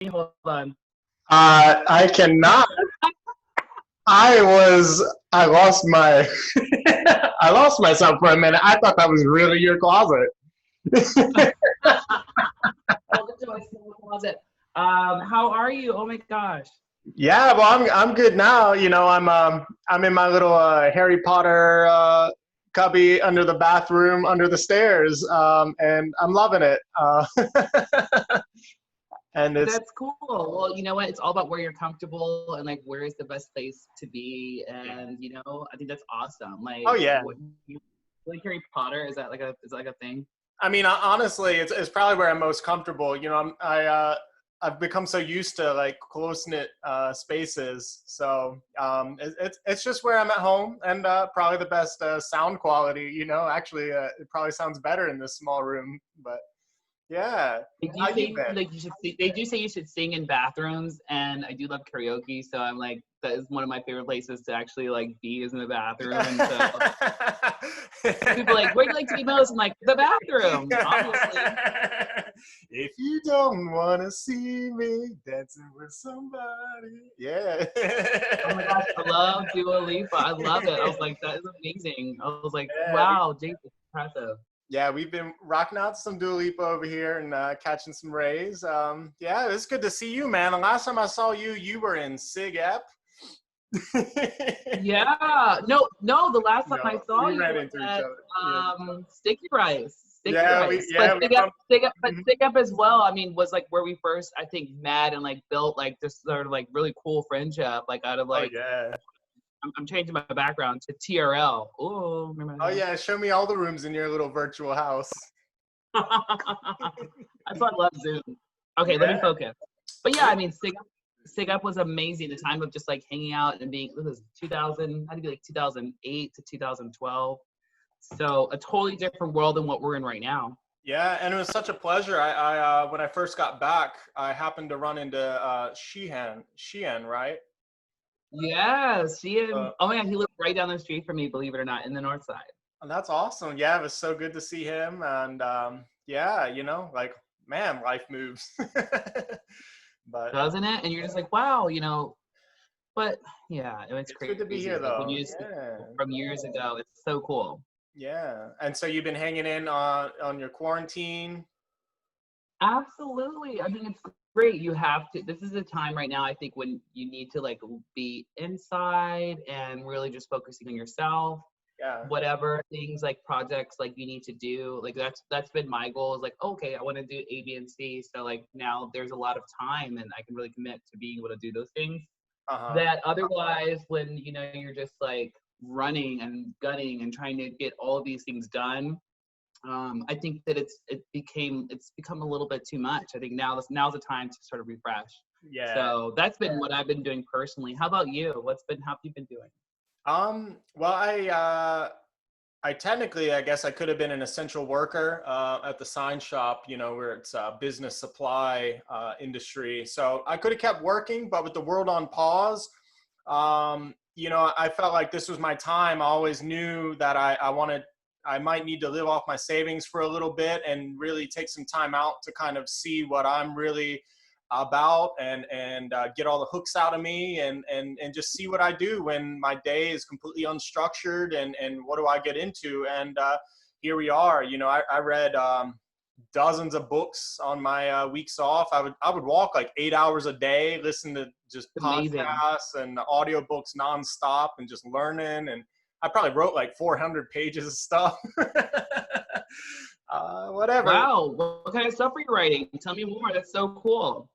Hold on. I cannot. I lost my, I lost myself for a minute. I thought that was really your closet. Welcome to my small closet. How are you? Oh my gosh. Yeah, well, I'm good now. I'm in my little Harry Potter cubby under the bathroom, under the stairs, and I'm loving it. And it's That's cool. Well, you know what? It's all about where you're comfortable and like where is the best place to be. And I think that's awesome. oh Like, yeah. what like Harry Potter? Is that like a thing? I mean, honestly, it's probably where I'm most comfortable. I've become so used to like close knit spaces, so it's just where I'm at home, and probably the best sound quality. Actually, it probably sounds better in this small room. But yeah, They do how you say been? like they do say you should sing in bathrooms, and I do love karaoke. So I'm like, that is one of my favorite places to actually like be is in the bathroom. And so people are like, where do you like to be most? I'm like, the bathroom, obviously. If you don't want to see me dancing with somebody, yeah. Oh my gosh, I love Dua Lipa. I love it. I was like, that is amazing. I was like, Yeah, wow, James, impressive. yeah, we've been rocking out some Dua Lipa over here and catching some rays. Yeah, it's good to see you, man. The last time I saw you, you were in Sig Ep. Yeah, no. The last time I No, saw we you ran was into each at other. Yeah, Sticky yeah, Rice. But yeah, we Stick Up, bumped. Mhm. Stick Up as well. I mean, was like where we first, I think, met and like built like this sort of like really cool friendship. Like out of Oh like, yeah. I'm changing my background to TRL. Oh, remember Oh that? yeah. Show me all the rooms in your little virtual house. That's why I love Zoom. Okay, let me Yeah. focus. But yeah, I mean, Sig Up was amazing. The time of just like hanging out and being, this was 2000, had to be like 2008 to 2012. So a totally different world than what we're in right now. Yeah, and it was such a pleasure. When I first got back, I happened to run into Sheehan, right? Yes, she and Uh, oh my god, he lived right down the street from me, believe it or not, in the north side. and that's awesome. Yeah, it was so good to see him, and yeah, like man, life moves. But Doesn't it? And you're just like, wow, but yeah, it's it's good to be crazy. here, Like when though. you see Yeah, from years ago, it's so cool. yeah. And so you've been hanging in on your quarantine. Absolutely. I mean, it's great. You have to. This is a time right now, I think, when you need to like be inside and really just focusing on yourself. Yeah, Whatever things like projects like you need to do, like that's been my goal. Is like, okay, I want to do A, B, and C. So like now there's a lot of time, and I can really commit to being able to do those things. uh-huh. That otherwise, when you're just like running and gunning and trying to get all of these things done, I think that it's become a little bit too much. I think now's the time to sort of refresh. Yeah. So that's been what I've been doing personally. How about you? How have you been doing? Well, I technically, I guess I could have been an essential worker at the sign shop, where it's business supply industry. So I could have kept working, but with the world on pause, I felt like this was my time. I always knew that I might need to live off my savings for a little bit and really take some time out to kind of see what I'm really about and get all the hooks out of me and just see what I do when my day is completely unstructured and what do I get into. And here we are. I read dozens of books on my weeks off. I would walk like 8 hours a day, listen to just Amazing. podcasts and audiobooks nonstop and just learning. And I probably wrote like 400 pages of stuff. Whatever. Wow. What kind of stuff are you writing? Tell me more. That's so cool.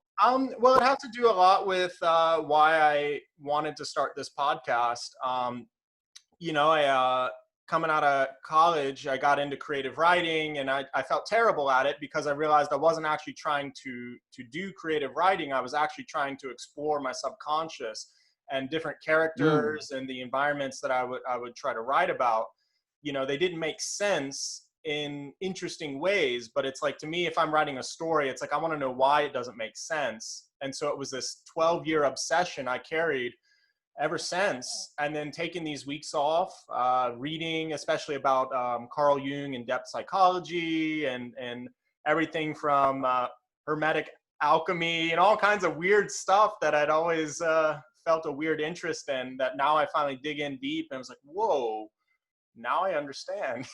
Well, it has to do a lot with why I wanted to start this podcast. I coming out of college, I got into creative writing, and I felt terrible at it because I realized I wasn't actually trying to do creative writing. I was actually trying to explore my subconscious and different Mm. characters and the environments that I would try to write about. They didn't make sense in interesting ways, but it's like, to me, if I'm writing a story, it's like I want to know why it doesn't make sense. And so it was this 12-year obsession I carried ever since. And then taking these weeks off, reading especially about Carl Jung and depth psychology and everything from hermetic alchemy and all kinds of weird stuff that I'd always felt a weird interest in, that now I finally dig in deep and I was like, whoa, now I understand.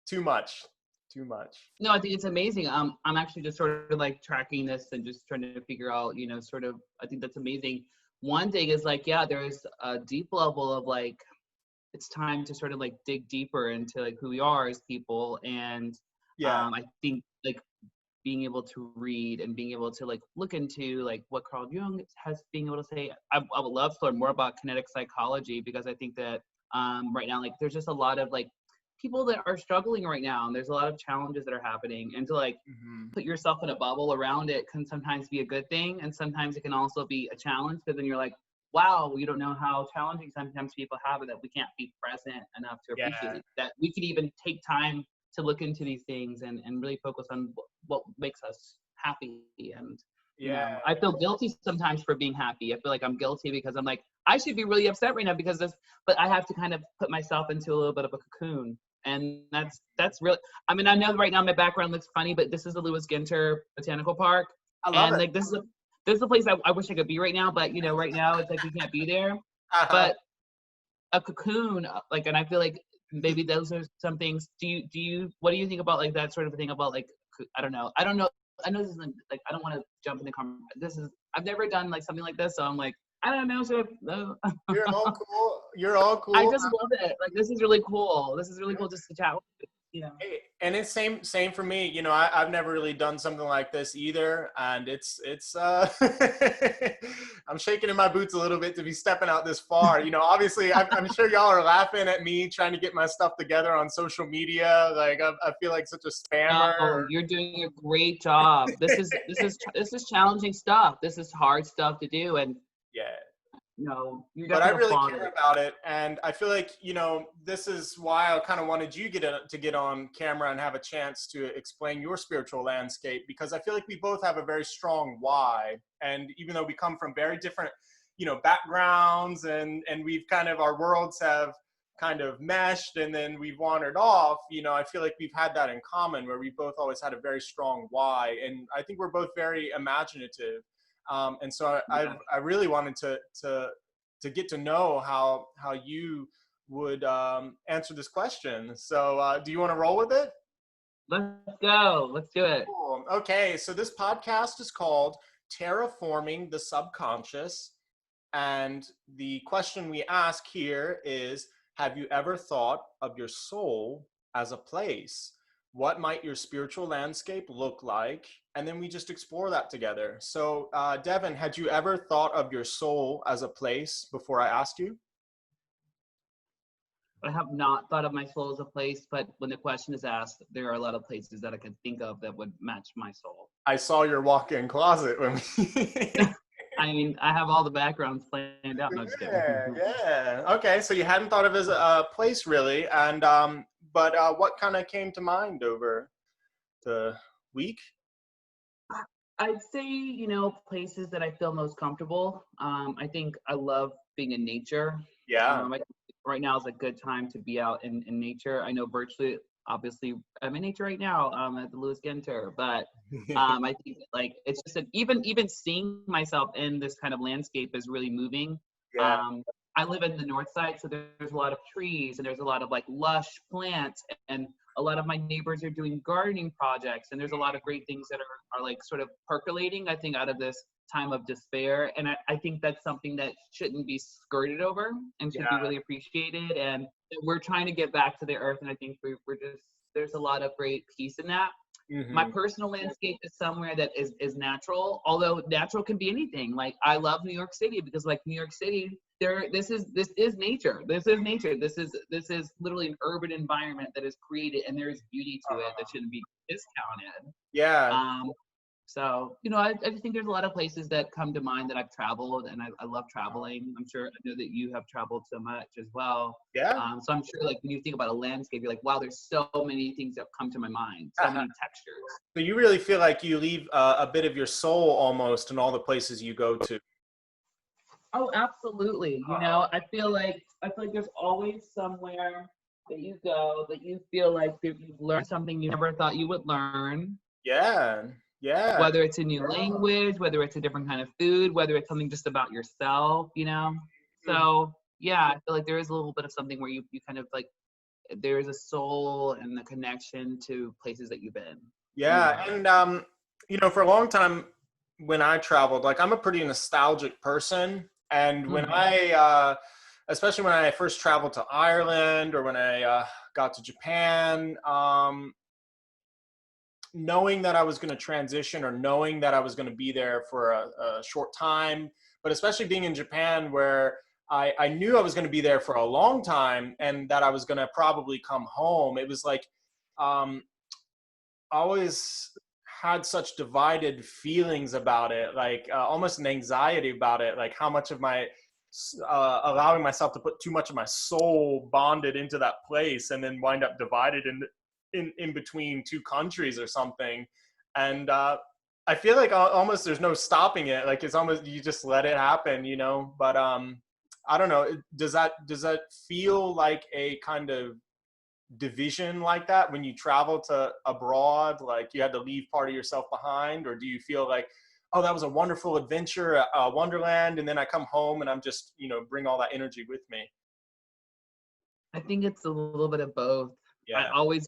Too much. Too much. No, I think it's amazing. I'm actually just sort of like tracking this and just trying to figure out, sort of, I think that's amazing. One thing is like, yeah, there's a deep level of like, it's time to sort of like dig deeper into like who we are as people. And Yeah. I think like being able to read and being able to like look into like what Carl Jung has, being able to say, I would love to learn more about kinetic psychology, because I think that right now, like there's just a lot of like people that are struggling right now, and there's a lot of challenges that are happening, and to like put yourself in a bubble around it can sometimes be a good thing, and sometimes it can also be a challenge, because then you're like, wow, you don't know how challenging sometimes people have it, that we can't be present enough to Yeah. appreciate that we could even take time to look into these things and really focus on what makes us happy. And Yeah. I feel guilty sometimes for being happy. I feel like I'm guilty because I'm like, I should be really upset right now because this, but I have to kind of put myself into a little bit of a cocoon. And that's really, I mean, I know right now my background looks funny, but this is the Lewis Ginter Botanical Park. I love And it. like, this is a place I wish I could be right now, but right now it's like we can't be there. Uh-huh. But a cocoon, like, and I feel like maybe those are some things. What do you think about like that sort of thing about like, I don't know. I know this isn't like, I don't want to jump in the conversation. I've never done like something like this, so I'm like, I don't know. So You're all cool. You're all cool. I just love it. Like, this is really cool. This is really cool just to chat with you. Hey, and it's same for me. I've never really done something like this either, and it's I'm shaking in my boots a little bit to be stepping out this far. Obviously, I'm sure y'all are laughing at me trying to get my stuff together on social media. Like I feel like such a spammer. No, you're doing a great job. This is challenging stuff. This is hard stuff to do, and yeah. You're But I definitely really care about it, and I feel like this is why I kind of wanted you to get on camera and have a chance to explain your spiritual landscape, because I feel like we both have a very strong why, and even though we come from very different backgrounds, and we've kind of, our worlds have kind of meshed, and then we've wandered off, I feel like we've had that in common, where we both always had a very strong why, and I think we're both very imaginative. And so I really wanted to get to know how you would answer this question. So do you want to roll with it? Let's go. Let's do it. Cool. Okay, so this podcast is called Terraforming the Subconscious. And the question we ask here is, have you ever thought of your soul as a place? What might your spiritual landscape look like? And then we just explore that together. So, Devin, had you ever thought of your soul as a place before I asked you? I have not thought of my soul as a place, but when the question is asked, there are a lot of places that I can think of that would match my soul. I saw your walk-in closet when we... I mean, I have all the backgrounds planned out. No, just kidding. Yeah. Okay, so you hadn't thought of it as a place, really. And but what kind of came to mind over the week? I'd say, places that I feel most comfortable. I think I love being in nature. Yeah. Right now is a good time to be out in nature. I know virtually, obviously, I'm in nature right now at the Lewis Ginter, but I think like it's just even seeing myself in this kind of landscape is really moving. Yeah. I live in the north side, so there's a lot of trees and there's a lot of like lush plants, and a lot of my neighbors are doing gardening projects, and there's a lot of great things that are like sort of percolating, I think, out of this time of despair. And I think that's something that shouldn't be skirted over and should be really appreciated. And we're trying to get back to the earth, and I think we're just, there's a lot of great peace in that. Mm-hmm. My personal landscape is somewhere that is natural, although natural can be anything. Like, I love New York City because, like, New York City, this is nature. This is nature. This is literally an urban environment that is created, and there is beauty to it that shouldn't be discounted. Yeah. So, I just think there's a lot of places that come to mind that I've traveled, and I love traveling. I know that you have traveled so much as well. Yeah. So I'm sure, like, when you think about a landscape, you're like, wow, there's so many things that come to my mind, so many textures. So you really feel like you leave a bit of your soul almost in all the places you go to. Oh, absolutely. I feel like there's always somewhere that you go that you feel like you've learned something you never thought you would learn. Yeah. Yeah. Whether it's a new language, whether it's a different kind of food, whether it's something just about yourself, you know? Mhm. So yeah, I feel like there is a little bit of something where you kind of like, there is a soul and a connection to places that you've been in your Yeah. life. And, for a long time when I traveled, like I'm a pretty nostalgic person. And when Mhm. especially when I first traveled to Ireland or when I got to Japan, knowing that I was going to transition or knowing that I was going to be there for a short time, but especially being in Japan where I knew I was going to be there for a long time and that I was going to probably come home. It was like, um, I always had such divided feelings about it, like almost an anxiety about it, like how much of my allowing myself to put too much of my soul bonded into that place and then wind up divided in between two countries or something. And I feel like almost there's no stopping it. Like it's almost you just let it happen, But I don't know. Does that feel like a kind of division like that when you travel to abroad, like you had to leave part of yourself behind? Or do you feel like, oh, that was a wonderful adventure, a wonderland, and then I come home and I'm just bring all that energy with me? I think it's a little bit of both. Yeah. I always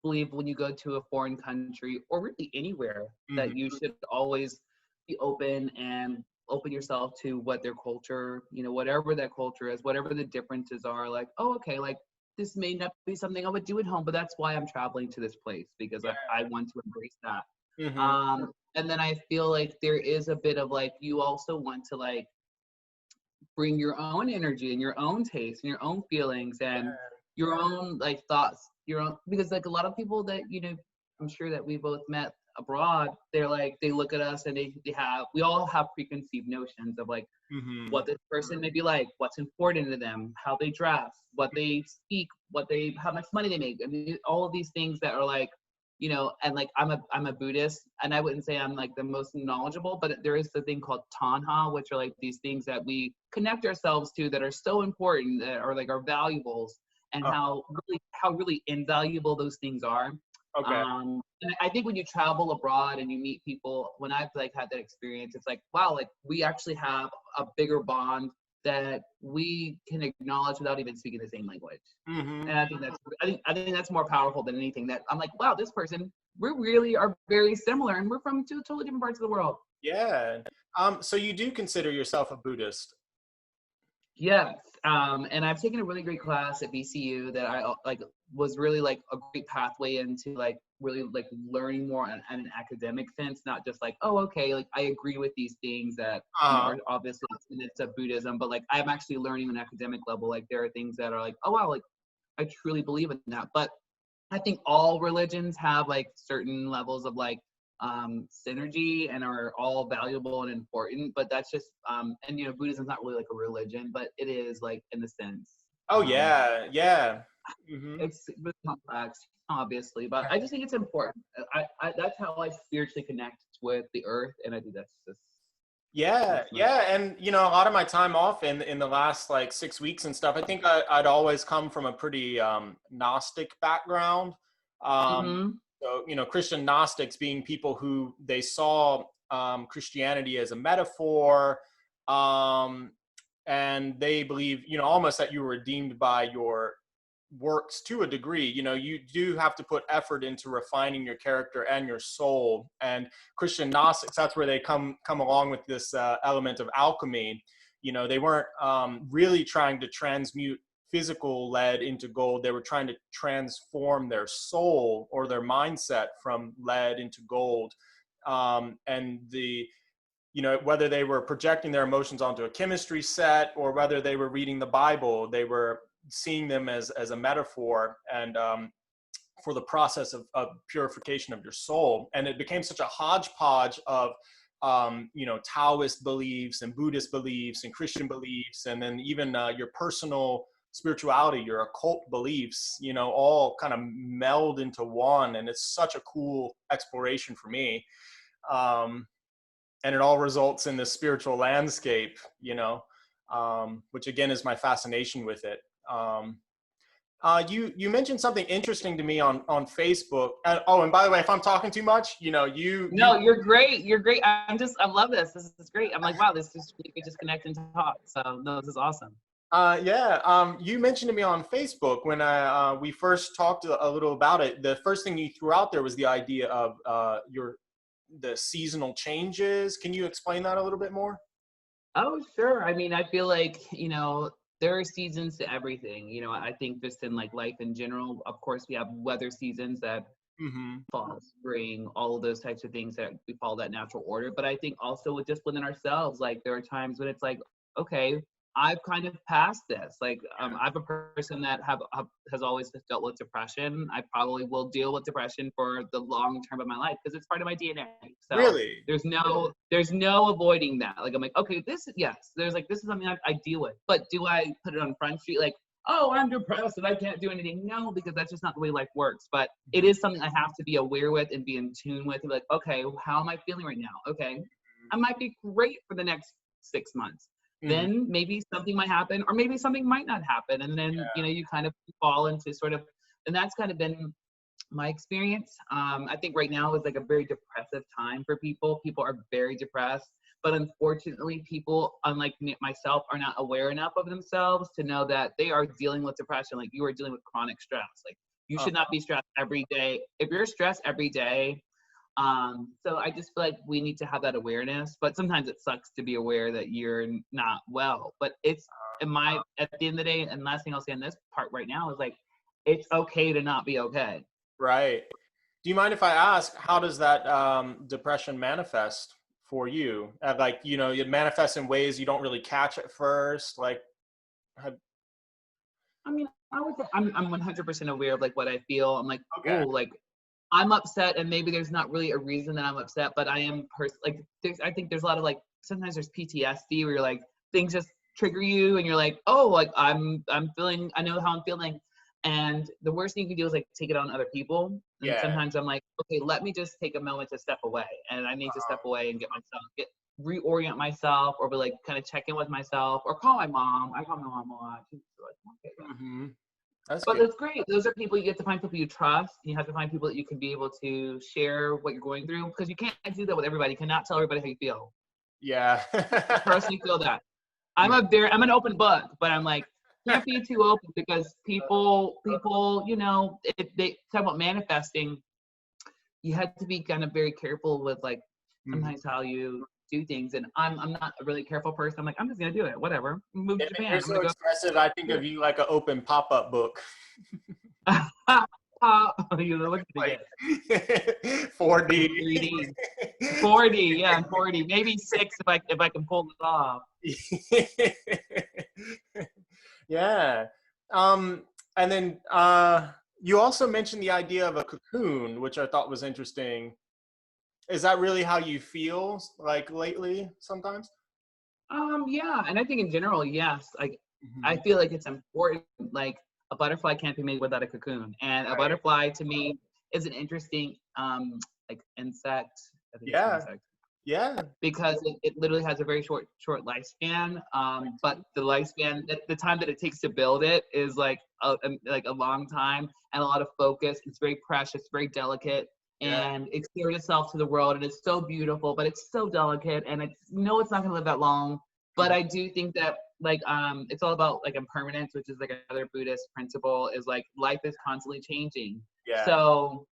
believe when you go to a foreign country or really anywhere Hmm. that you should always be open and open yourself to what their culture, whatever that culture is, whatever the differences are. Like, oh, okay, like this may not be something I would do at home, but that's why I'm traveling to this place because I want to embrace that. Hmm. And then I feel like there is a bit of like, you also want to like bring your own energy and your own taste and your own feelings and your own like thoughts, your own, because like a lot of people that I'm sure that we both met abroad, they're like they look at us and we all have preconceived notions of like Hmm. what this person may be like, what's important to them, how they dress, what they speak, how much money they make. I mean, all of these things that are like, and like I'm a Buddhist, and I wouldn't say I'm like the most knowledgeable, but there is the thing called tanha, which are like these things that we connect ourselves to that are so important, that are like our valuables, and Uh, how really invaluable those things are. okay. And I think when you travel abroad and you meet people, when I've like had that experience, it's like, wow, like we actually have a bigger bond that we can acknowledge without even speaking the same language. Hmm. And I think that's more powerful than anything. That I'm like, wow, this person, we really are very similar, and we're from two totally different parts of the world. Yeah. So you do consider yourself a Buddhist? Yes, and I've taken a really great class at BCU that I like was really like a great pathway into like really like learning more in an academic sense, not just like, oh, okay, like I agree with these things that Uh-huh. are obviously tenets of Buddhism, but like I'm actually learning on an academic level. Like there are things that are like, oh wow, like I truly believe in that. But I think all religions have like certain levels of like synergy and are all valuable and important. But that's just and Buddhism's not really like a religion, but it is like in the sense. Oh yeah, yeah. Hmm. It's really complex, obviously, but I just think it's important. I that's how I spiritually connect with the earth, and I think that's just Yeah, that's my yeah, and a lot of my time off in the last like 6 weeks and stuff, I think I'd always come from a pretty Gnostic background. Um, mm-hmm. so Christian Gnostics being people who they saw Christianity as a metaphor, um, and they believe almost that you were redeemed by your works to a degree. You do have to put effort into refining your character and your soul. And Christian Gnostics, that's where they come along with this element of alchemy. They weren't really trying to transmute physical lead into gold. They were trying to transform their soul or their mindset from lead into gold. And whether they were projecting their emotions onto a chemistry set or whether they were reading the Bible, they were seeing them as a metaphor and for the process of purification of your soul. And it became such a hodgepodge of Taoist beliefs and Buddhist beliefs and Christian beliefs, and then even your personal spirituality, your occult beliefs, all kind of meld into one. And it's such a cool exploration for me. Um, and it all results in this spiritual landscape, which again is my fascination with it. Um, You mentioned something interesting to me on Facebook. And by the way, if I'm talking too much, you No, you're great. You're great. I love this. This is great. I'm like, wow, this is, we could just connect and talk. So no, this is awesome. You mentioned to me on Facebook when we first talked a little about it. The first thing you threw out there was the idea of the seasonal changes. Can you explain that a little bit more? Oh, sure. I mean, I feel like, there are seasons to everything. I think just in like life in general, of course, we have weather seasons that Mm-hmm. fall, spring, all of those types of things that we follow that natural order. But I think also with just within ourselves, like there are times when it's like, okay, I've kind of passed this. Like I'm a person that has always dealt with depression. I probably will deal with depression for the long term of my life because it's part of my DNA. So Really? there's no avoiding that. Like I'm like, okay, yes, there's like this is something I deal with. But do I put it on Front Street like, oh, I'm depressed and I can't do anything? No, because that's just not the way life works. But it is something I have to be aware with and be in tune with and be like, okay, how am I feeling right now? Okay, I might be great for the next 6 months. Mm-hmm. Then maybe something might happen or maybe something might not happen. And then, you kind of fall into sort of, and that's kind of been my experience. I think right now is like a very depressive time for people. People are very depressed, but unfortunately, people, unlike myself, are not aware enough of themselves to know that they are dealing with depression. Like you are dealing with chronic stress. Like you should not be stressed every day. If you're stressed every day, so I just feel like we need to have that awareness. But sometimes it sucks to be aware that you're not well. But it's at the end of the day, and last thing I'll say on this part right now is like, it's okay to not be okay. Right. Do you mind if I ask, how does that depression manifest for you? Like, it manifests in ways you don't really catch at first. Like, have, I mean, I would say I'm 100% aware of like what I feel. I'm like, oh, okay. like I'm upset, and maybe there's not really a reason that I'm upset, but I am like I think there's a lot of like sometimes there's PTSD where you're like things just trigger you, and you're like, oh, like I'm feeling, I know how I'm feeling, and the worst thing you can do is like take it on other people. And Yeah. sometimes I'm like, okay, let me just take a moment to step away, and I need to step away and reorient myself, or be like kind of check in with myself, or call my mom. I call my mom a lot. She's like, okay, yeah. Mm-hmm. That's But good. that's great. Those are people, you get to find people you trust. You have to find people that you can be able to share what you're going through, because you can't do that with everybody. You cannot tell everybody how you feel. Yeah. I personally feel that. I'm an open book, but I'm like, can't be too open because people, they talk about manifesting. You have to be kind of very careful with like Mhm. sometimes how you do things. And I'm not a really careful person. I'm like, I'm just gonna do it. Whatever. Move Yeah, to man, Japan. you're I'm so gonna go. expressive. I think of you like an open pop-up book. You look pretty Like good. In 4D. 3D. 4D, yeah, 4D, maybe 6 if I can pull it off. Yeah. Um, and then you also mentioned the idea of a cocoon, which I thought was interesting. Is that really how you feel like lately sometimes? Yeah, and I think in general, yes. Like, I Hmm. feel like it's important. Like, a butterfly can't be made without a cocoon, and a Right. butterfly to me is an interesting, like insect. I think it's an Yeah. insect Yeah. because it literally has a very short lifespan. But the lifespan, the time that it takes to build it is like a long time and a lot of focus. It's very precious, very delicate, Yeah. and it's shared itself to the world, and it's so beautiful, but it's so delicate, and it's not gonna live that long. But Mhm. I do think that like it's all about like impermanence, which is like another Buddhist principle, is like life is constantly changing. Yeah. So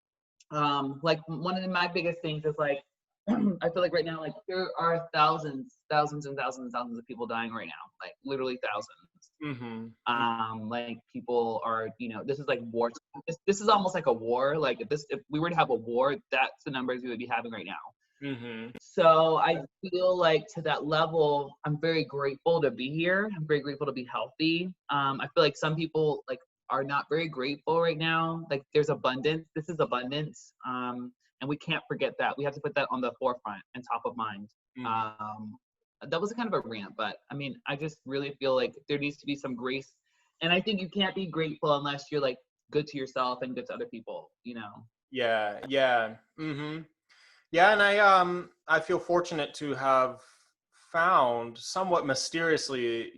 like one of my biggest things is like I feel like right now like there are thousands and thousands and thousands of people dying right now, like literally thousands. Hmm. Like people are, this is like war. This is almost like a war. Like if we were to have a war, that's the numbers we would be having right now. Hmm. So I feel like to that level, I'm very grateful to be here. I'm very grateful to be healthy. I feel like some people like are not very grateful right now. Like there's abundance. This is abundance. And we can't forget that. We have to put that on the forefront and top of mind. Hmm. Um, that was a kind of a rant, but I mean, I just really feel like there needs to be some grace. And I think you can't be grateful unless you're like good to yourself and good to other people. Yeah. Yeah. Hmm. Yeah, and I feel fortunate to have found somewhat mysteriously,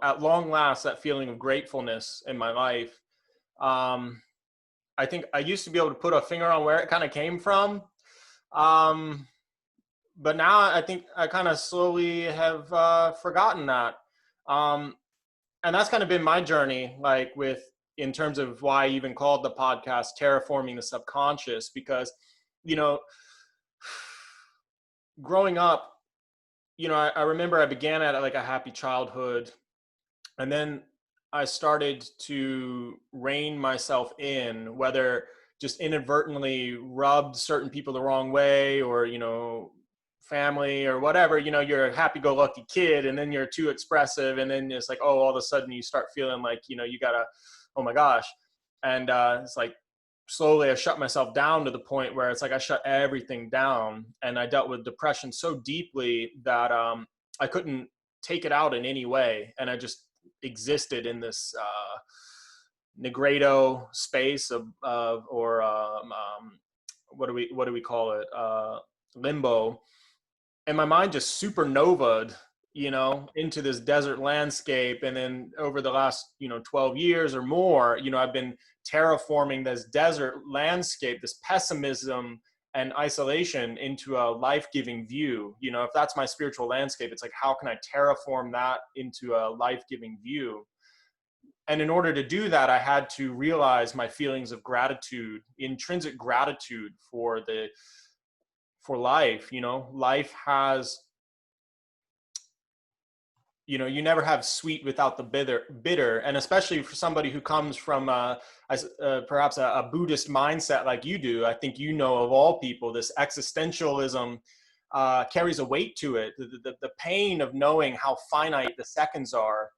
at long last, that feeling of gratefulness in my life. I think I used to be able to put a finger on where it kind of came from. Um, but now I think I kind of slowly have forgotten that. Um, and that's kind of been my journey, like with, in terms of why I even called the podcast Terraforming the Subconscious, because, you know, growing up, I remember I began at like a happy childhood, and then I started to rein myself in, whether just inadvertently rubbed certain people the wrong way, or, family or whatever. You're a happy-go-lucky kid, and then you're too expressive, and then it's like, oh, all of a sudden you start feeling like, you gotta, oh my gosh. And it's like, slowly I shut myself down to the point where it's like I shut everything down, and I dealt with depression so deeply that I couldn't take it out in any way, and I just existed in this negredo space of or what do we call it, limbo. And my mind just supernovaed, into this desert landscape. And then over the last 12 years or more, I've been terraforming this desert landscape, this pessimism and isolation, into a life-giving view. If that's my spiritual landscape, it's like, how can I terraform that into a life-giving view? And in order to do that, I had to realize my feelings of gratitude, intrinsic gratitude for life. Life has, you never have sweet without the bitter. And especially for somebody who comes from perhaps a Buddhist mindset like you do, I think, of all people, this existentialism carries a weight to it. The pain of knowing how finite the seconds are.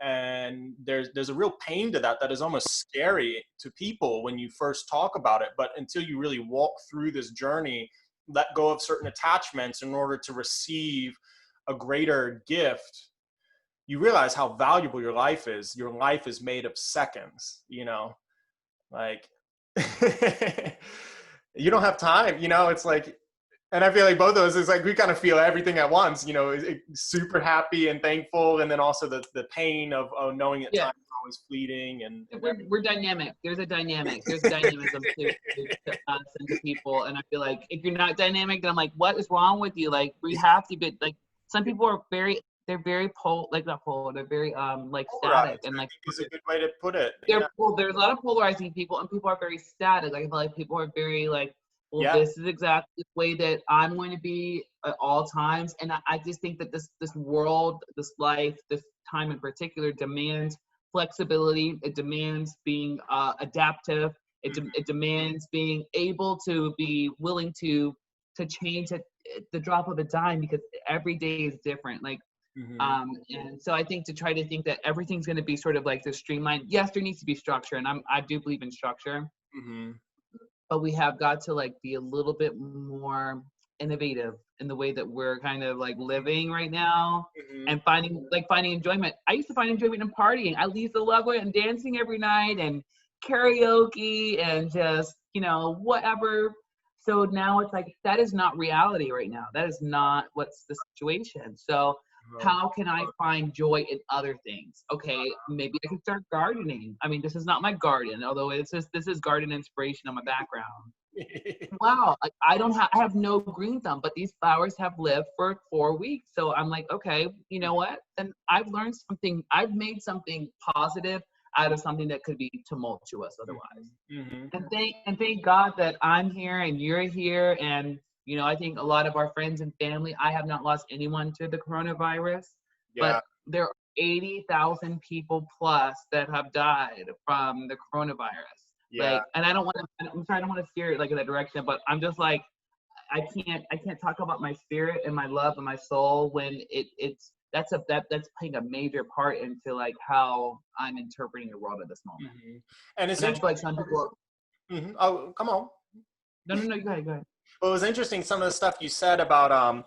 And there's a real pain to that is almost scary to people when you first talk about it. But until you really walk through this journey, let go of certain attachments in order to receive a greater gift, you realize how valuable your life is. Your life is made of seconds, like you don't have time, it's like. And I feel like both of us, is like, we kind of feel everything at once, super happy and thankful. And then also the pain of knowing that time is always fleeting. And we're dynamic. There's a dynamic. There's dynamism to us and to people. And I feel like if you're not dynamic, then I'm like, what is wrong with you? Like, we have to be, like, some people are they're very not polar. They're very like static, and like, is a good way to put it. There's a lot of polarizing people, and people are very static. Like, I feel like people are very like, well, this is exactly the way that I'm going to be at all times. And I just think that this world, this life, this time in particular, demands flexibility. It demands being adaptive. It demands being able to be willing to change at the drop of a dime, because every day is different. Like, and so I think to try to think that everything's going to be sort of like this streamlined. Yes, there needs to be structure, and I do believe in structure. But we have got to like be a little bit more innovative in the way that we're kind of like living right now, and finding enjoyment. I used to find enjoyment in partying. I used to love it and dancing every night and karaoke and just, whatever. So now it's like, that is not reality right now. That is not what's the situation. So how can I find joy in other things? Okay, maybe I can start gardening. I mean, this is not my garden, although this is garden inspiration on my background. Wow, I have no green thumb, but these flowers have lived for 4 weeks. So I'm like, okay, you know what? Then I've learned something. I've made something positive out of something that could be tumultuous otherwise. And thank God that I'm here and you're here. And I think a lot of our friends and family, I have not lost anyone to the coronavirus, but there are 80,000 people plus that have died from the coronavirus. Like, and I don't want to steer it like in that direction, but I'm just like, I can't talk about my spirit and my love and my soul when that's playing a major part into like how I'm interpreting the world at this moment. And it's I feel like some people. Oh, come on. No, go ahead. Well, it was interesting, some of the stuff you said about,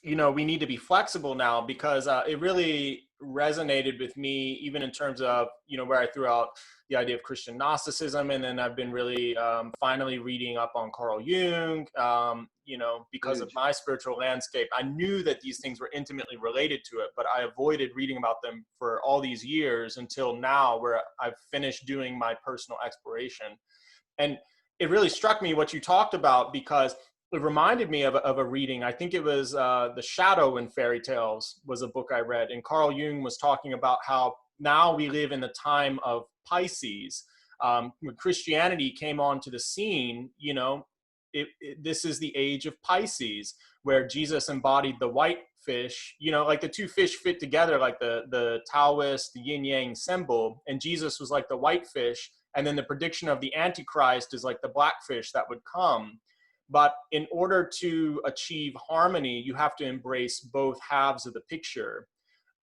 we need to be flexible now, because it really resonated with me, even in terms of, where I threw out the idea of Christian Gnosticism. And then I've been really finally reading up on Carl Jung, because of Huge. my spiritual landscape. I knew that these things were intimately related to it, but I avoided reading about them for all these years until now, where I've finished doing my personal exploration. And it really struck me what you talked about, because it reminded me of a reading. I think it was The Shadow in Fairy Tales was a book I read. And Carl Jung was talking about how now we live in the time of Pisces. When Christianity came onto the scene, this is the age of Pisces, where Jesus embodied the white fish, like the two fish fit together, like the Taoist, the yin yang symbol. And Jesus was like the white fish. And then the prediction of the Antichrist is like the black fish that would come. But in order to achieve harmony, you have to embrace both halves of the picture.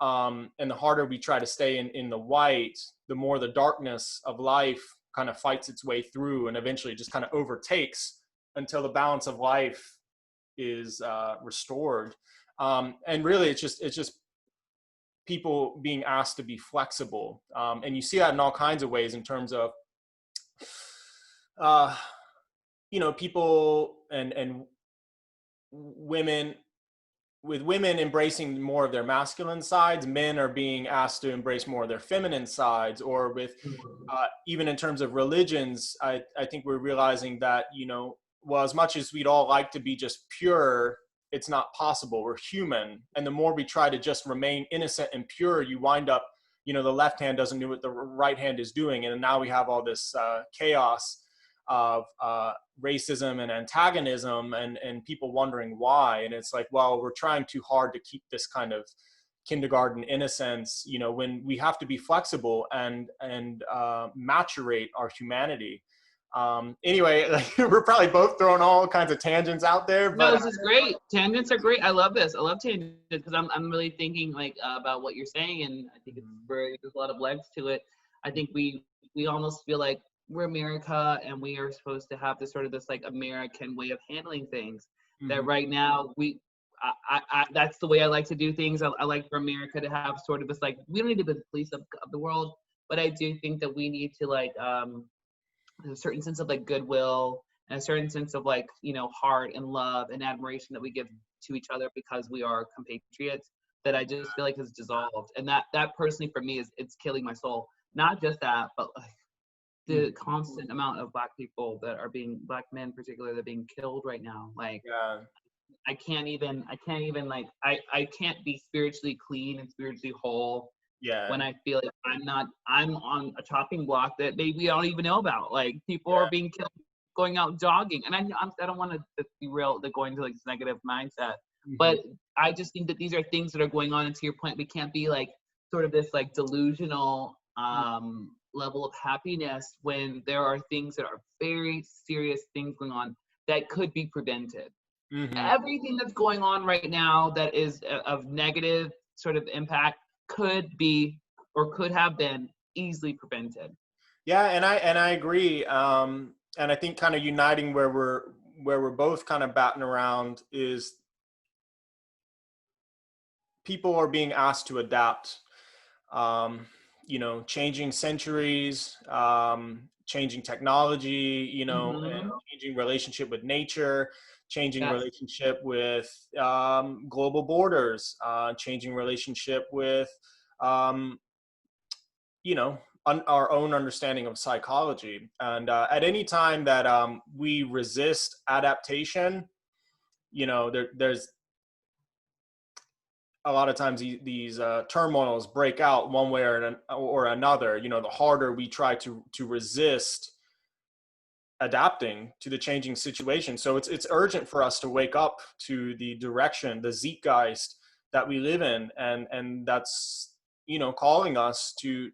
And the harder we try to stay in the white, the more the darkness of life kind of fights its way through and eventually just kind of overtakes until the balance of life is restored. And really, it's just people being asked to be flexible. And you see that in all kinds of ways, in terms of, people and women, with women embracing more of their masculine sides, men are being asked to embrace more of their feminine sides. Or with even in terms of religions, I think we're realizing that, well, as much as we'd all like to be just pure, it's not possible. We're human. And the more we try to just remain innocent and pure, you wind up, the left hand doesn't know what the right hand is doing. And now we have all this chaos of racism and antagonism, and people wondering why. And it's like, well, we're trying too hard to keep this kind of kindergarten innocence, when we have to be flexible and maturate our humanity. Anyway, like, we're probably both throwing all kinds of tangents out there, No, but this is great. Tangents are great. I love this. I love tangents because I'm really thinking like about what you're saying, and I think there's a lot of legs to it. I think we almost feel like we're America, and we are supposed to have this like American way of handling things. That right now I that's the way I like to do things. I like for America to have sort of this, like, we don't need to be the police of the world, but I do think that we need to a certain sense of like goodwill, and a certain sense of like, heart and love and admiration that we give to each other because we are compatriots, that I just feel like has dissolved. And that personally for me it's killing my soul. Not just that, but like the constant amount of black black men particularly, that are being killed right now. Like, yeah. I can't even like, I can't be spiritually clean and spiritually whole when I feel like I'm on a chopping block that maybe I don't even know about. Like, people are being killed going out jogging. And I don't want to be real, to go into like this negative mindset, but I just think that these are things that are going on. And to your point, we can't be like sort of this like delusional level of happiness when there are things that are very serious things going on that could be prevented. Everything that's going on right now that is of negative sort of impact could be, or could have been, easily prevented. Yeah, and I agree. And I think kind of uniting where we're both kind of batting around is people are being asked to adapt. Changing centuries, changing technology, and changing relationship with nature, changing relationship with global borders, changing relationship with, our own understanding of psychology. And at any time that we resist adaptation, there's a lot of times these turmoils break out one way or another. The harder we try to resist adapting to the changing situation. So it's urgent for us to wake up to the direction, the zeitgeist that we live in, and that's calling us to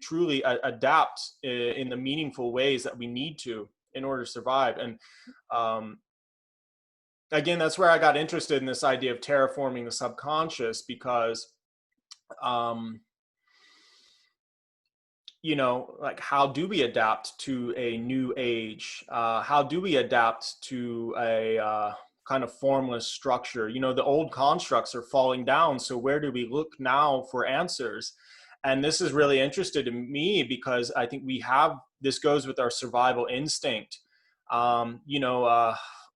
truly adapt in the meaningful ways that we need to in order to survive. And again, that's where I got interested in this idea of terraforming the subconscious, because like, how do we adapt to a new age? How do we adapt to a kind of formless structure? The old constructs are falling down. So where do we look now for answers? And this is really interested in me because I think this goes with our survival instinct.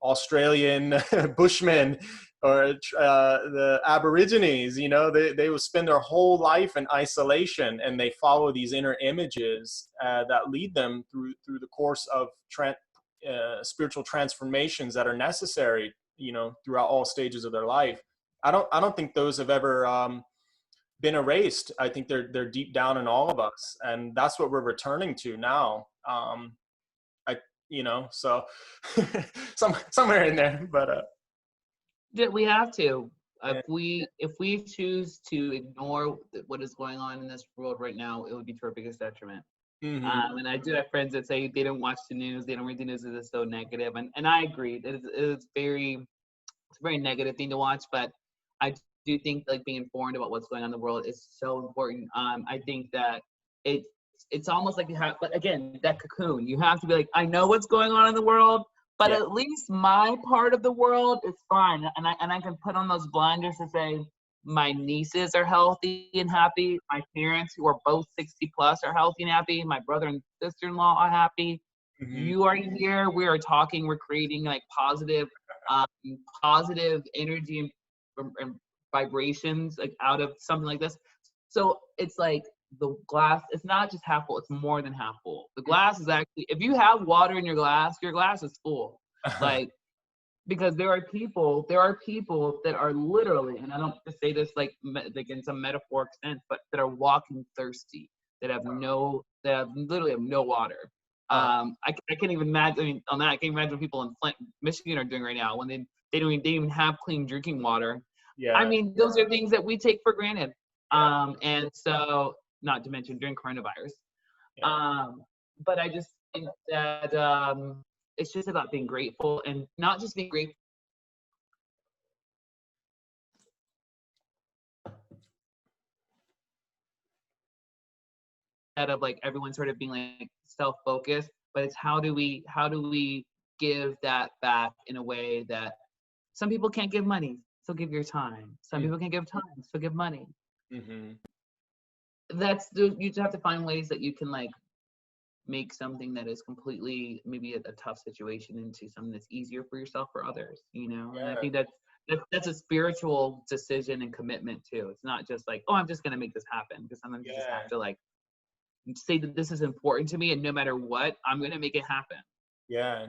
Australian Bushmen or the Aborigines. You know, they will spend their whole life in isolation, and they follow these inner images that lead them through the course of spiritual transformations that are necessary, you know, throughout all stages of their life. I don't think those have ever been erased. I think they're deep down in all of us, and that's what we're returning to now. You know, so somewhere in there, but Yeah, we have to. yeah. If we choose to ignore what is going on in this world right now, it would be to our biggest detriment. Hmm. And I do have friends that say they don't watch the news, they don't read the news because it's so negative, and I agree. It's a very negative thing to watch, but I do think like being informed about what's going on in the world is so important. I think that it it's almost like you have, but again, that cocoon, you have to be like, I know what's going on in the world, but Yeah. at least my part of the world is fine, and I can put on those blinders to say my nieces are healthy and happy, my parents who are both 60 plus are healthy and happy, my brother and sister-in-law are happy. Hmm. You are here, we are talking, we're creating like um, positive energy and vibrations like out of something like this. So it's like the glass, it's not just half full, it's more than half full. The glass is actually, if you have water in your glass is full. Like, because there are people that are literally, and I don't just say this like in some metaphoric sense, but that are walking thirsty, that have literally have no water. I can't even imagine. I mean, on that, I can't imagine what people in Flint, Michigan, are doing right now when they don't even have clean drinking water. I Yeah. mean, those are things that we take for granted. Yeah. And so, not to mention during coronavirus. Yeah. Um, but I just think that it's just about being grateful, and not just being grateful of like everyone sort of being like self-focused, but it's how do we give that back in a way that some people can't give money, so give your time. Some people can't give time, so give money. Hmm. You just have to find ways that you can like make something that is completely maybe a tough situation into something that's easier for yourself or others, you know. And I Yeah. think that's a spiritual decision and commitment too. It's not just like, oh, I'm just gonna make this happen, because sometimes you just have Yeah. to like say that this is important to me, and no matter what, I'm gonna make it happen. Yeah.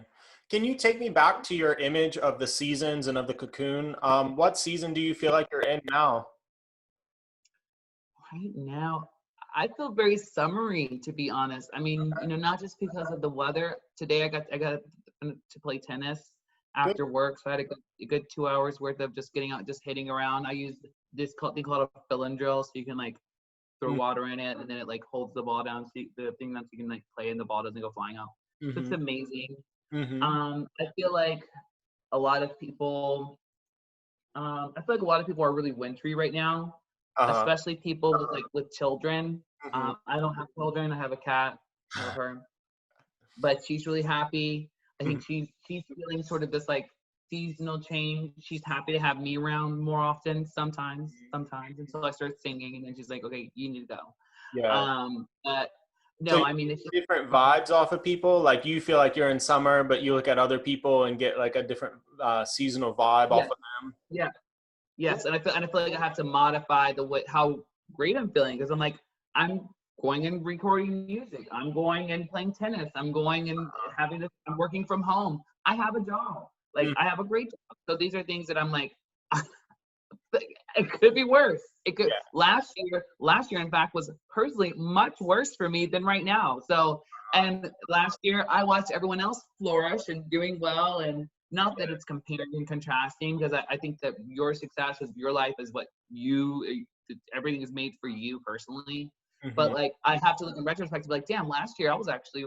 Can you take me back to your image of the seasons and of the cocoon? What season do you feel like you're in now? Right now, I feel very summery, to be honest. I mean, you know, not just because of the weather. Today, I got to play tennis Good. after work, so I had a good 2 hours worth of just getting out, just hitting around. I used thing called a fill and drill, so you can like throw water in it, and then it like holds the ball down, so the thing that you can like play, and the ball doesn't go flying out. So it's Mm-hmm. amazing. Mm-hmm. I feel like a lot of people I feel like a lot of people are really wintry right now, Uh-huh. especially people with like with children. Mm-hmm. I don't have children. I have a cat. I love her, but she's really happy. I think she's feeling sort of this like seasonal change. She's happy to have me around more often. Sometimes until I start singing, and then she's like, "Okay, you need to go." Yeah. But So no, you I mean it's get different vibes off of people. Like you feel like you're in summer, but you look at other people and get like a different seasonal vibe off yeah, of them. yeah. Yes, and I feel like I have to modify the way how great I'm feeling, because I'm like, I'm going and recording music. I'm going and playing tennis. I'm going and I'm working from home. I have a job. Like Mm. I have a great job. So these are things that I'm like, it could be worse. It could Yeah. last year in fact was personally much worse for me than right now. So, and last year I watched everyone else flourish and doing well, and not that it's comparing and contrasting, because I think that your success is your life is what everything is made for you personally. Mm-hmm. But like I have to look in retrospect to be like, damn, last year I was actually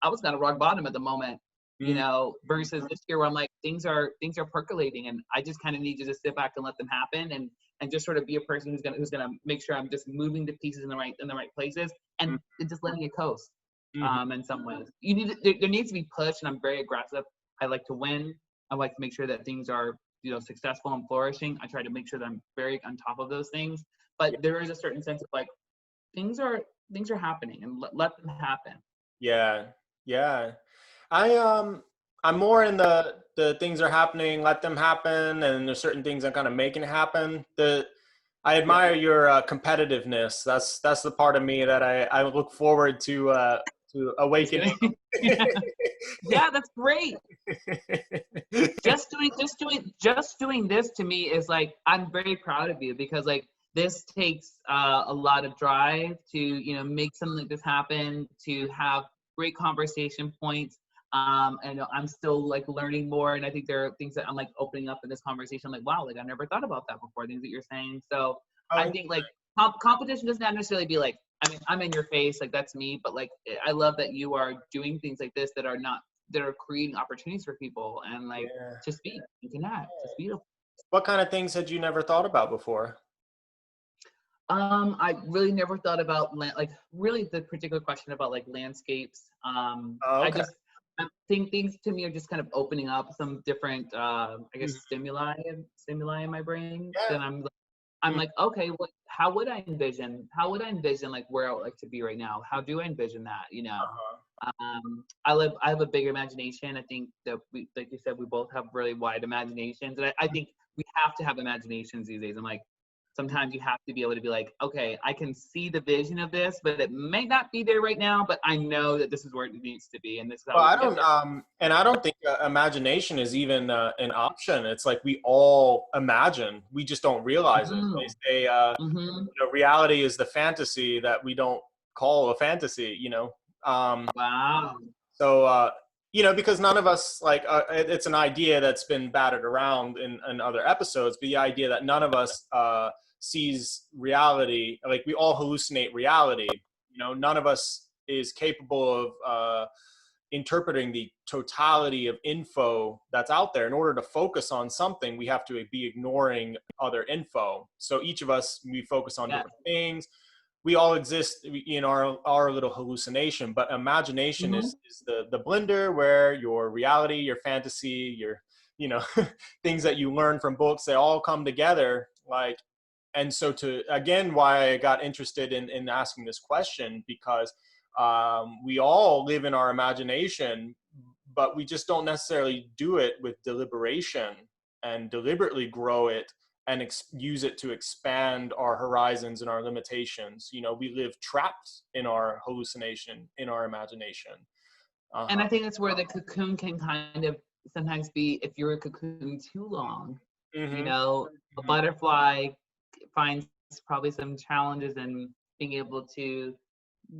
I was kind of rock bottom at the moment, you Mm. know, versus this year where I'm like, things are percolating, and I just kind of need to just sit back and let them happen, and just sort of be a person who's gonna make sure I'm just moving the pieces in the right places, and just letting it coast. Mm-hmm. In some ways, there needs to be push, and I'm very aggressive. I like to win. I like to make sure that things are, you know, successful and flourishing. I try to make sure that I'm very on top of those things, but there is a certain sense of like things are happening, and let them happen. Yeah. Yeah. I I'm more in the things are happening, let them happen, and there's certain things I'm kind of making it happen. I Yeah. admire your competitiveness. That's the part of me that I look forward to Just awakening. kidding. Yeah, that's great. Just doing this to me is like, I'm very proud of you, because like this takes a lot of drive to, make something like this happen, to have great conversation points. And I'm still like learning more, and I think there are things that I'm like opening up in this conversation. I'm like, wow, like I never thought about that before, things that you're saying. So I Oh, think like competition does not necessarily be like, I mean, I'm in your face, like that's me, but like I love that you are doing things like this that are creating opportunities for people, and like yeah. to speak and connect. It's beautiful. What kind of things had you never thought about before? I really never thought about like really the particular question about like landscapes. Oh, I okay. just I think things to me are just kind of opening up some different, I guess, Mhm. stimuli in my brain. Yeah. Then I'm Mhm. like, okay, what? How would I envision like where I would like to be right now? How do I envision that? Uh-huh. I have a big imagination. I think that we, like you said, we both have really wide imaginations, and I think we have to have imaginations these days. I'm like, sometimes you have to be able to be like, okay, I can see the vision of this, but it may not be there right now, but I know that this is where it needs to be, and this is how Well, we I can get don't, there. and I don't think imagination is even an option. It's like we all imagine, we just don't realize it. They Mm-hmm. say, Mm-hmm. reality is the fantasy that we don't call a fantasy. Um, Wow. so because none of us like it's an idea that's been batted around in other episodes, but the idea that none of us sees reality, like we all hallucinate reality. None of us is capable of interpreting the totality of info that's out there. In order to focus on something, we have to be ignoring other info. So each of us, we focus on Yeah. different things. We all exist in our little hallucination, but imagination Mm-hmm. is the blender where your reality, your fantasy, your you know things that you learn from books, they all come together. Like, and so to again, why I got interested in asking this question, because we all live in our imagination, but we just don't necessarily do it with deliberation and deliberately grow it and use it to expand our horizons and our limitations. We live trapped in our hallucination, in our imagination. And Uh-huh. I think that's where the cocoon can kind of sometimes be, if you're a cocoon too long, Mm-hmm. a Mm-hmm. butterfly finds probably some challenges in being able to,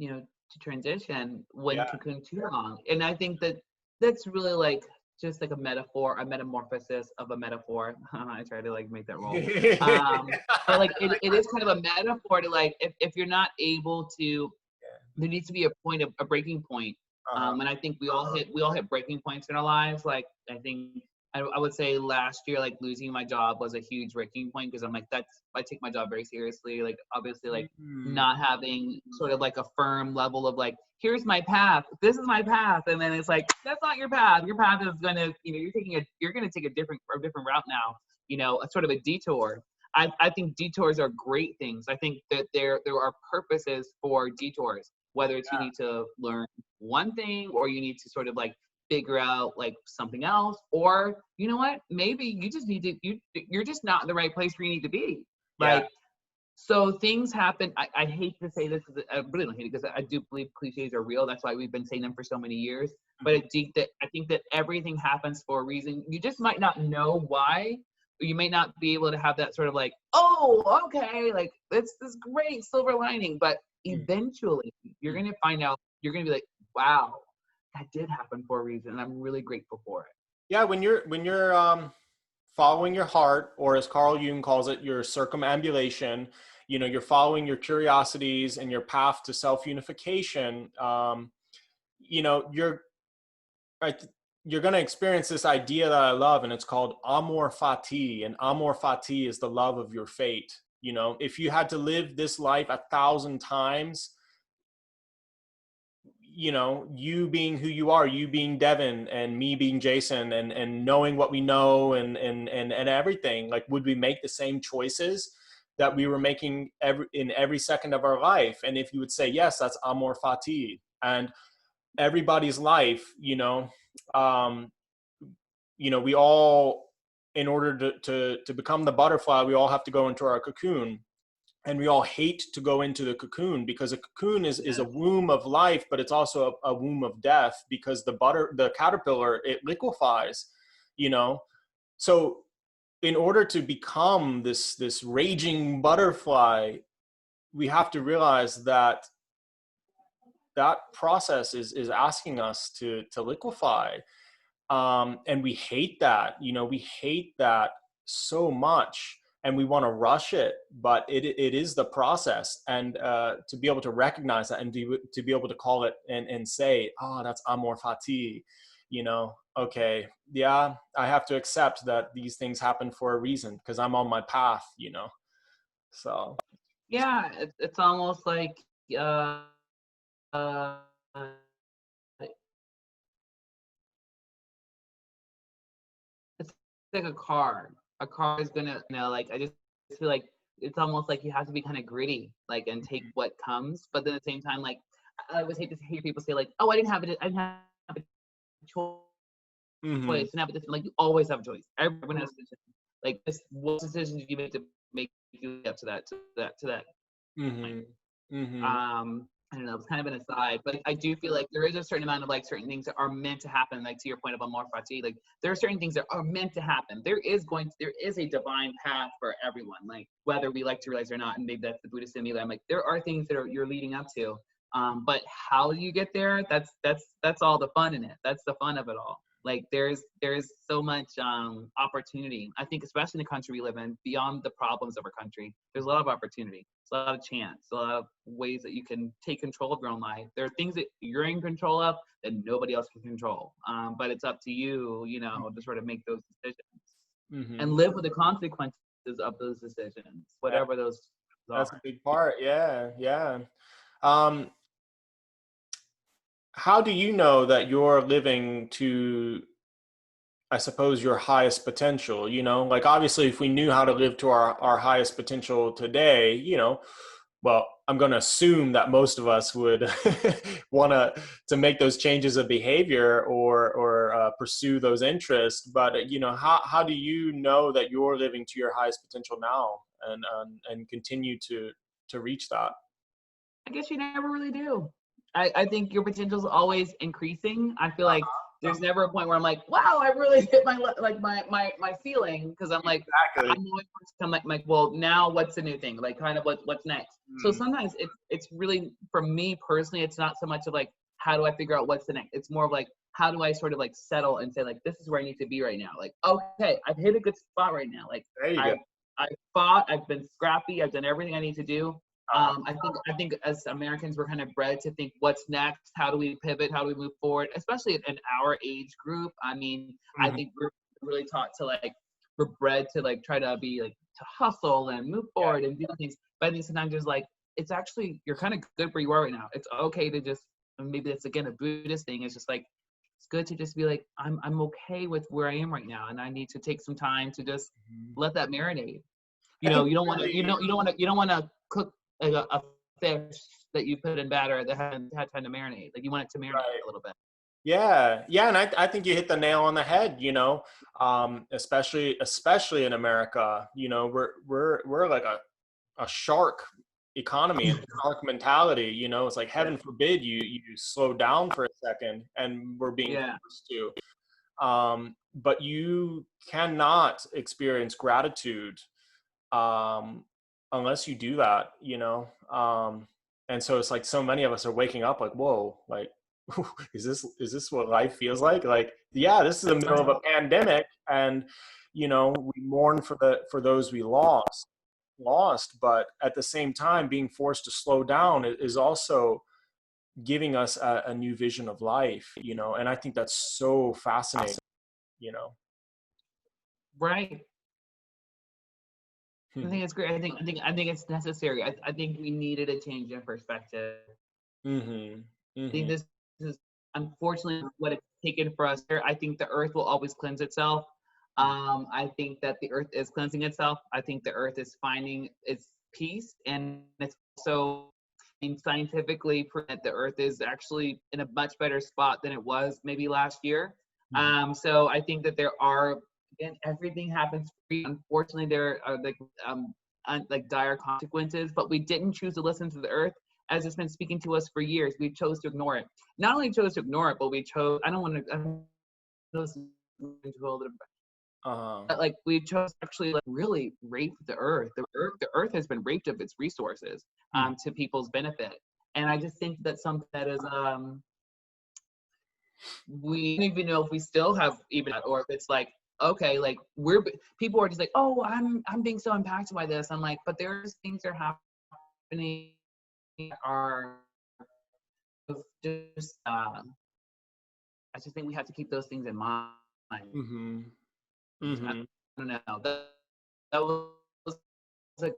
to transition when Yeah. cocoon too long. And I think that that's really like just like a metaphor, a metamorphosis of a metaphor. I try to like make that roll. But like it is kind of a metaphor to like, if you're not able to, there needs to be a point of a breaking point. Uh-huh. And I think we all hit breaking points in our lives. Like I think I would say last year, like losing my job was a huge breaking point, because I'm like, I take my job very seriously. Like obviously, like Mm-hmm. not having sort of like a firm level of like, here's my path, this is my path, and then it's like, that's not your path. Your path is gonna, you're gonna take a different route now. A sort of a detour. I think detours are great things. I think that there are purposes for detours, whether it's you need to learn one thing, or you need to sort of like figure out like something else, or you know what, maybe you just need to, you're just not in the right place where you need to be. Yeah. Like, so things happen. I hate to say this, because I really don't hate it, because I do believe cliches are real. That's why we've been saying them for so many years. But I think that everything happens for a reason. You just might not know why, or you may not be able to have that sort of like, oh, okay, like this great silver lining. But Mm-hmm. eventually, you're gonna find out. You're gonna be like, wow, that did happen for a reason, and I'm really grateful for it. Yeah, when you're following your heart, or as Carl Jung calls it, your circumambulation, you're following your curiosities and your path to self-unification. You know, you're I th- you're going to experience this idea that I love, and it's called amor fati. And amor fati is the love of your fate. If you had to live this life 1,000 times, you being who you are, you being Devin and me being Jason, and knowing what we know, and everything, like, would we make the same choices that we were making in every second of our life? And if you would say yes, that's amor fati. And everybody's life, um we all, in order to become the butterfly, we all have to go into our cocoon. And we all hate to go into the cocoon, because a cocoon is a womb of life, but it's also a womb of death, because the caterpillar, it liquefies, you know. So in order to become this raging butterfly, we have to realize that that process is asking us to liquefy. And we hate that, we hate that so much, and we want to rush it, but it is the process. And to be able to recognize that, and to be able to call it and say, oh, that's amor fati, okay, yeah, I have to accept that these things happen for a reason, because I'm on my path, so. Yeah, it's almost like uh, uh, it's like a car. A car is gonna, like I just feel like it's almost like you have to be kind of gritty, like, and take what comes. But then at the same time, like, I always hate to hear people say like, "Oh, I didn't have a choice." Hmm. And have a decision. Like, you always have a choice. Everyone has a decision. Like, this, what decision did you make to make you up to that point? Hmm. Hmm. I don't know, it's kind of an aside, but I do feel like there is a certain amount of like certain things that are meant to happen. Like, to your point about more fati, like there are certain things that are meant to happen. There is a divine path for everyone, like whether we like to realize it or not. And maybe that's the Buddhist in me that I'm like, there are things that you're leading up to. But how you get there, that's all the fun in it. That's the fun of it all. Like, there's so much opportunity. I think, especially in the country we live in, beyond the problems of our country, there's a lot of opportunity. There's a lot of chance, a lot of ways that you can take control of your own life. There are things that you're in control of that nobody else can control. But it's up to you, to sort of make those decisions and Hmm. live with the consequences of those decisions, Yeah, whatever those that's a are. big part. Yeah, yeah. um how do you know that you're living to, I suppose, your highest potential? Like, obviously, if we knew how to live to our highest potential today, well, I'm going to assume that most of us would want to make those changes of behavior, or pursue those interests. But how do you know that you're living to your highest potential now, and continue to reach that? I guess you never really do. I think your potential is always increasing. I feel like there's never a point where I'm like, wow, I really hit my ceiling, because I'm like, Exactly. I'm always I'm like, well, now what's the new thing? Like, kind of what's next? So Mm. sometimes it's really, for me personally, it's not so much of like, how do I figure out what's the next? It's more of like, how do I sort of like settle and say like, this is where I need to be right now. Like, okay, I've hit a good spot right now. Like, There you go. I've fought, I've been scrappy, I've done everything I need to do. Uh-huh. I think as Americans, we're kind of bred to think, what's next? How do we pivot? How do we move forward? Especially in our age group. I mean, I Mhm. think we're really taught to like, we're bred to like try to be like, to hustle and move forward and do things. But I think sometimes there's like, it's actually, you're kind of good where you are right now. It's okay to just, and maybe that's again a Buddhist thing. It's just like, it's good to just be like, I'm okay with where I am right now, and I need to take some time to just Mhm. let that marinate. I think You don't want to, really, you don't want to cook like a fish that you put in batter that hasn't had time to marinate. Like, you want it to marinate right. a little bit. Yeah, yeah, and I think you hit the nail on the head. Especially in America. We're like a shark economy and shark mentality. It's like, Yeah. heaven forbid you slow down for a second, and we're being Yeah. forced to. But you cannot experience gratitude, um, unless you do that. And so it's like, so many of us are waking up like, whoa, like, is this what life feels like? Like, yeah, this is the middle of a pandemic, and we mourn for those we lost, but at the same time, being forced to slow down is also giving us a new vision of life. And I think that's so fascinating. you know Right. I Hmm. think it's great. I think it's necessary. I think we needed a change in perspective. Hmm. I think Hmm. this is unfortunately what it's taken for us here. I think the earth will always cleanse itself. I think that the earth is cleansing itself. I think the earth is finding its peace, and it's also, scientifically proven that the earth is actually in a much better spot than it was maybe last year. So I think that there are, again, everything happens free. Unfortunately, there are like dire consequences, but we didn't choose to listen to the earth as it's been speaking to us for years. We chose to ignore it. Not only chose to ignore it, but we chose, I don't want to, I don't know this is into a little but like we chose to actually like really rape the earth. The earth has been raped of its resources to people's benefit. And I just think that something that is we don't even know if we still have even that, or if it's like, okay, like people are just like, oh, I'm being so impacted by this. I'm like, but there's things that are happening are just I just think we have to keep those things in mind. I don't know. That was like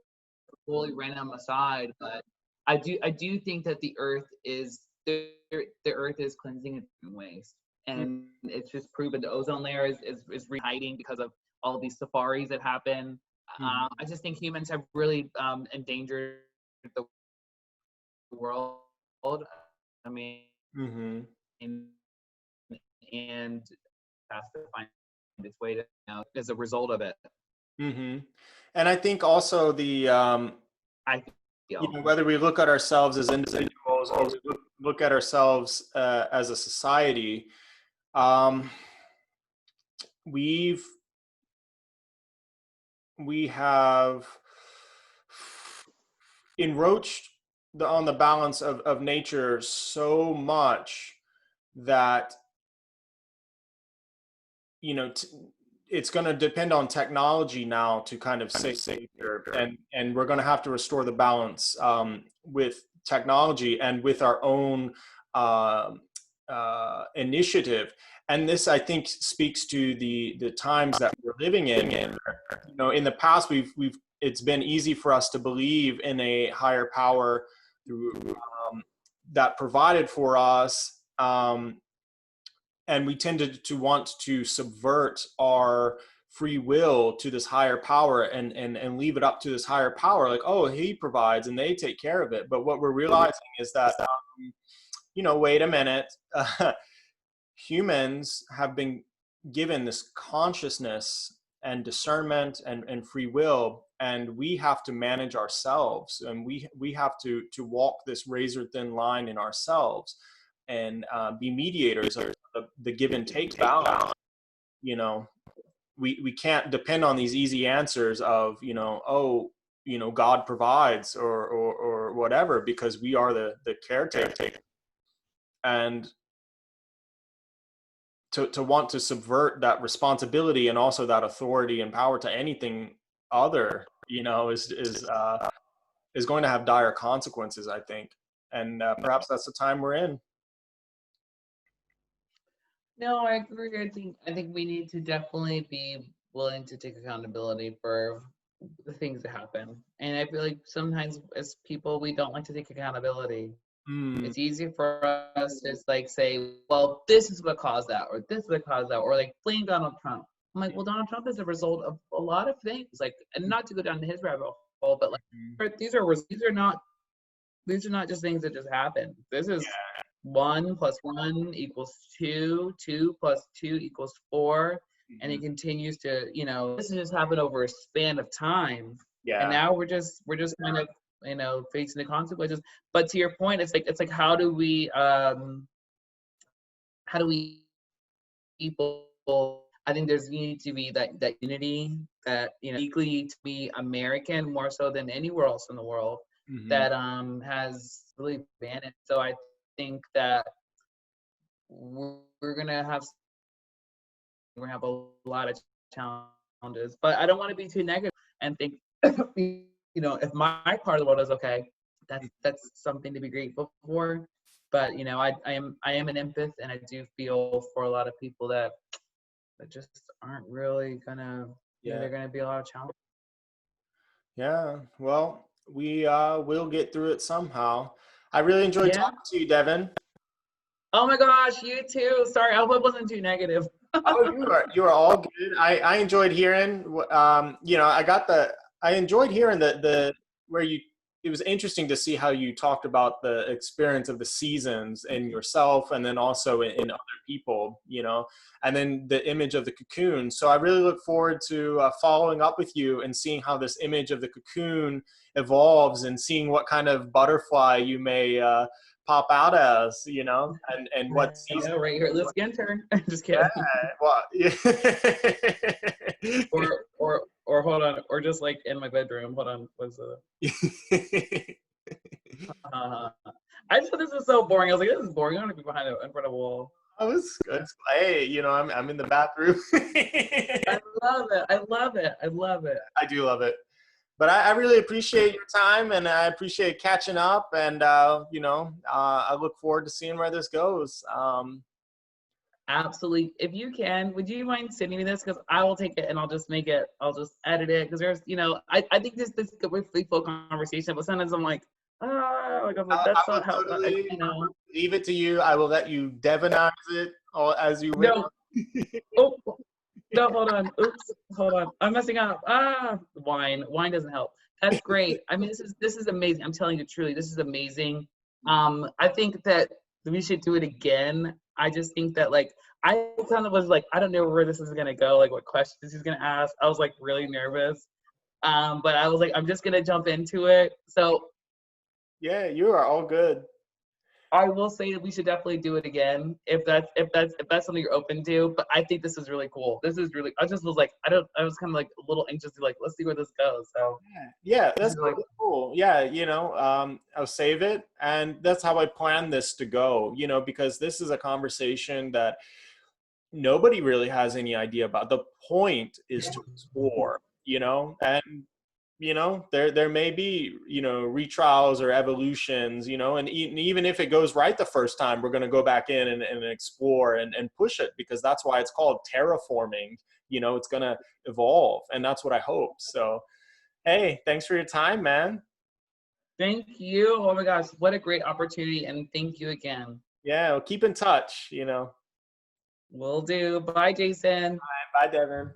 fully random aside, but I do think that the earth is cleansing in different ways, and it's just proven the ozone layer is hiding because of all these safaris that happen. I just think humans have really endangered the world. I mean, and has to find its way to, as a result of it. And I think also the I feel whether we look at ourselves as individuals or we look at ourselves as a society, we have enroached on the balance of nature so much that it's going to depend on technology now to kind of save nature, and we're going to have to restore the balance with technology and with our own initiative. And this, I think, speaks to the times that we're living in. In the past, it's been easy for us to believe in a higher power that provided for us. And we tended to want to subvert our free will to this higher power and leave it up to this higher power. Like, oh, he provides and they take care of it. But what we're realizing is that, wait a minute, humans have been given this consciousness and discernment and free will, and we have to manage ourselves, and we have to walk this razor thin line in ourselves and be mediators of the give and take balance. We can't depend on these easy answers of God provides or whatever, because we are the caretaker. And to want to subvert that responsibility and also that authority and power to anything other, is going to have dire consequences, I think. And perhaps that's the time we're in. No, I agree. I think we need to definitely be willing to take accountability for the things that happen. And I feel like sometimes as people, we don't like to take accountability. It's easy for us to like say, well, this is what caused that, or this is what caused that, or like blame Donald Trump. I'm like, well, Donald Trump is a result of a lot of things. Like, and not to go down his rabbit hole, but like these are not just things that just happen. This is 1 + 1 = 2, 2 + 2 = 4, and it continues to, this has just happened over a span of time. And now we're just kind of, facing the consequences. But to your point, it's like how do we people, I think there's need to be that unity that, uniquely to be American more so than anywhere else in the world that has really vanished. So I think that we're gonna have a lot of challenges, but I don't want to be too negative and think if my part of the world is okay, that's something to be grateful for. But I am an empath, and I do feel for a lot of people that just aren't really gonna they're gonna be a lot of challenges. Well, we will get through it somehow. I really enjoyed talking to you, Devin. Oh my gosh, you too. Sorry, I hope it wasn't too negative. Oh, you are all good. I enjoyed hearing. I enjoyed hearing the where you it was interesting to see how you talked about the experience of the seasons in yourself and then also in other people, you know, and then the image of the cocoon. So I really look forward to following up with you and seeing how this image of the cocoon evolves and seeing what kind of butterfly you may pop out as, you know, and what I season. know, right here. Let's get intern. Just Yeah, kidding. well, yeah. Or hold on, or just like in my bedroom. Hold on, what's uh, I just thought this is so boring. I was like, this is boring. I want to be behind in front of a wall. Oh, it's hey, you know, I'm in the bathroom. I love it. I love it. I love it. I do love it. But I really appreciate your time and I appreciate catching up. And, you know, I look forward to seeing where this goes. Absolutely. If you can, would you mind sending me this? Because I will take it and I'll just make it, I'll just edit it. Because there's, you know, I think this is a really full conversation, but sometimes I'm like, like I'm like, I that's will not how, totally you know. leave it to you. I will let you Devinize it as you will. No, oh, no, hold on. Oops, hold on. I'm messing up. Wine doesn't help. That's great. I mean, this is amazing. I'm telling you truly, this is amazing. I think that we should do it again. I just think that like I kind of was like, I don't know where this is gonna go, like what questions he's gonna ask. I was like really nervous. But I was like, I'm just gonna jump into it. So Yeah, you are all good. I will say that we should definitely do it again if that's something you're open to. But I think this is really cool. This is really. I just was like, I was kind of like a little anxious to like, let's see where this goes. So Yeah, that's like, really cool. Yeah, you know, I'll save it. And that's how I plan this to go, you know, because this is a conversation that nobody really has any idea about. The point is to explore, you know, and you know there may be, you know, retrials or evolutions, you know, and even if it goes right the first time, we're going to go back in and explore and push it, because that's why it's called terraforming. You know, it's going to evolve, and that's what I hope. So hey, thanks for your time, man. thank you. Oh my gosh, what a great opportunity, and thank you again. Yeah, well, keep in touch, you know. Will do. Bye, Jason. Bye, Devin.